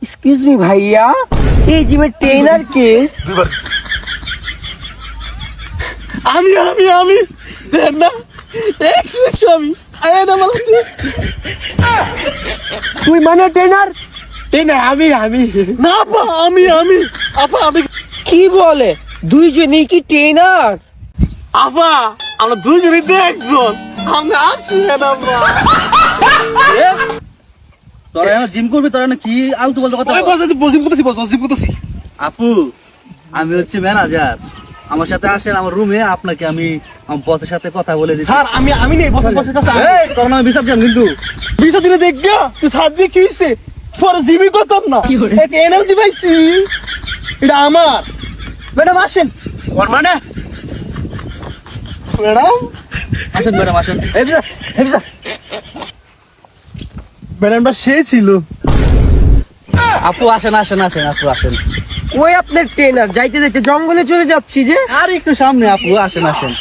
Excuse me ভাইয়া, এই জিমের ট্রেনার কে? আমি আমি আমি দেখ না আমি না বলছি তুই মানে ট্রেনার? ট্রেনার আমি না আপা আমি আপা আমি কি বলে দুইজনেই কি ট্রেনার? আপা আমরা দুজনই দেখজন আমরা আসি না আমরা তোরা এখন জিম করবি, তোরা না কি আলতু বলতে কথা বল? বসিম করতেছি আপু, আমি হচ্ছে ম্যানেজার। আমার সাথে আসেন আমার রুমে, আপনাকে আমি আমার বসের সাথে কথা বলে দিচ্ছি। স্যার আমি নেই বসের কাছে এই, তোর নামে বিচার দিলাম কিন্তু। 20 দিনে দেখ গা তুই সাত দিয়ে কি হইছে পরে জিমি করতাম না একটা এনার্জি পাইছি এটা আমার। ম্যাডাম আসেন। ওর মানে ম্যাডাম আসেন ম্যাডাম আসেন। এই বিচার, এই বিচার। ম্যাডামটা সে ছিল। আপু আসেন আসেন আসেন আপু আসেন। ওই আপনার ট্রেনার, যাইতে যাইতে জঙ্গলে চলে যাচ্ছি যে। আর একটু সামনে আপু, আসেন আসেন।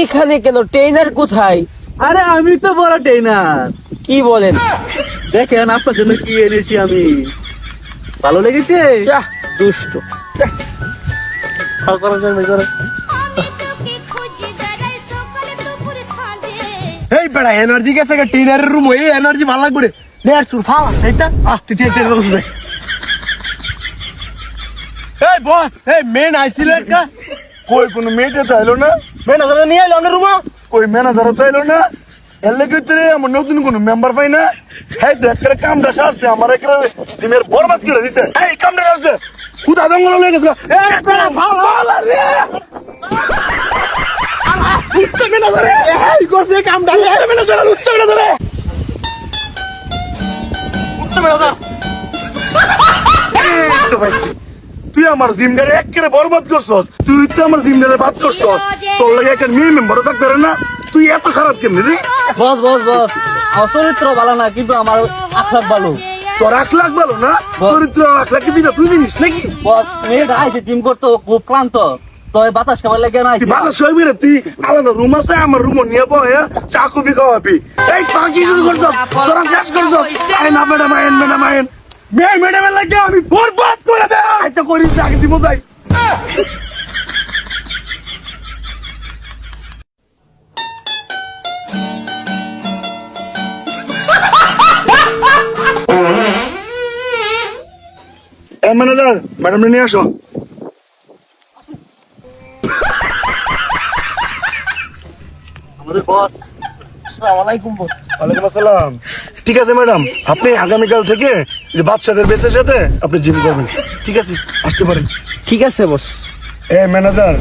এখানে কেন? ট্রেনার কোথায়? আরে আমি তো বড় ট্রেনার। কি বলেন? দেখেন আপনার জন্য কি এনেছি আমি, ভালো লেগেছে? যাহ, দুষ্ট। এই বেড়া এনার্জি গেছে ট্রেনারের রুম, এই এনার্জি ভালো লাগবে রে। লেয়ার সুর ফালা এইটা তুই ট্রেনার রুম দে। এই বস, এই মেন আইছিল একটা, কই কোন মেয়েটা তো এলো না। ম্যানেজার নিয়ে এলো না রুমা, কই ম্যানেজার তো এলো না। এর লেগে তুই আমার নতুন কোন মেম্বার পাই না। হ্যাঁ দেখ করে কামটা সারছে, আমার একটা সিমের বরবাদ করে দিছে। এই কামটা সারছে খুদা জঙ্গল লেগে গেছে। এই বেড়া ফালা রে উচ্চ ম্যানেজার, এই করছে কামটা ম্যানেজার, উচ্চ ম্যানেজার, উচ্চ ম্যানেজার। এই তো পাইছি, তুই আমার জিমটারে একেবারে বরবাদ করছস। তুই তো আমার জিমটারে বাদ করছস। তোর লাগে একটা মেয়ে মেম্বারও থাকতে পারে না। তুই এত খারাপ কেমনি রে? বস বস বস, আমার চরিত্র ভালো না কিন্তু আমার আখলাক ভালো। তোর 1 লাখ ভালো না, চরিত্র 1 লাখ কি তুই জিনিস নাকি? বস মেয়েটা আইসে জিম করতে, ও খুব ক্লান্ত, তো এই বাতাস খাবার লেগে না তুই বাতাস খাবি রে? তুই আলাদা রুম আছে, আমার রুম নিয়ে বয় চা কফি খাওয়াবি। এই তোরা কি শুরু করছস? তোরা শেষ করছস। আই না ম্যাডাম, আইন ম্যাডাম, আইন ম্যাডামের লাগে আমি বরবাদ করে দে। আচ্ছা করিস আগে দিব যাই। ম্যানেজার, ম্যাডাম নিয়ে আসো। আমাদের বস। আসসালামাইকুম বস। ওয়ালাইকুম আসসালাম। ঠিক আছে ম্যাডাম, আপনি আগামীকাল থেকে যে বাচ্চাদের বেসের সাথে আপনি জিম করবেন, ঠিক আছে? আসতে পারেন। ঠিক আছে বস। ম্যানেজার,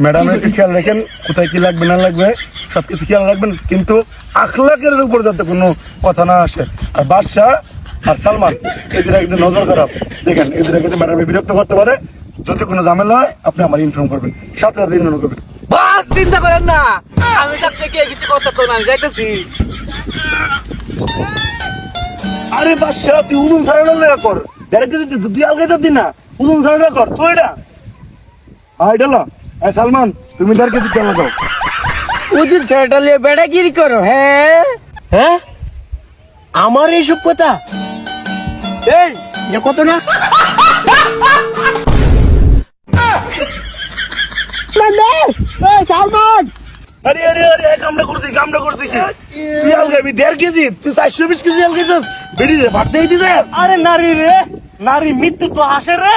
ম্যাডামের একটু খেয়াল রাখেন, কোথায় কি লাগবে না লাগবে সবকিছু খেয়াল রাখবেন, কিন্তু আখলাকের উপর যাতে কোনো কথা না আসে। আর বাদশাহ আর সালমান এদের একদম নজর খারাপ, দেখেন এদের কিন্তু ম্যাডামে বিরক্ত করতে পারে। যদি কোনো ঝামেলা হয় আপনি আমার ইনফর্ম করবেন, সাথে সাথে ইনফর্ম করবেন। বস চিন্তা করেন না, আমি তার থেকে কিছু কথা তো না, আমি যাইতেছি। আরে বাদশাহ, তুই উজুন ছাড়ানো কর, ডাইরেক্ট তুই আলগাইতে দিন না, উজুন ছাড়ানো কর তো। এটা আইডালা সালমান, তুমি ডাইরেক্ট চালা দাও। উজুর ছেলেটা নিয়ে বেড়াগিরি করো? হ্যাঁ হ্যাঁ, আমার এইসব কথা এই কত না। সালমান, আরে আরে আরে কামটা করছি কি? তুই আলগাবি 1.5 কেজি, তুই 420 কেজি আলগাইছিস। বেড়ি রে ভাত দিয়ে দিছে। আরে নারী রে, নারী মৃত্যু তো আসে রে।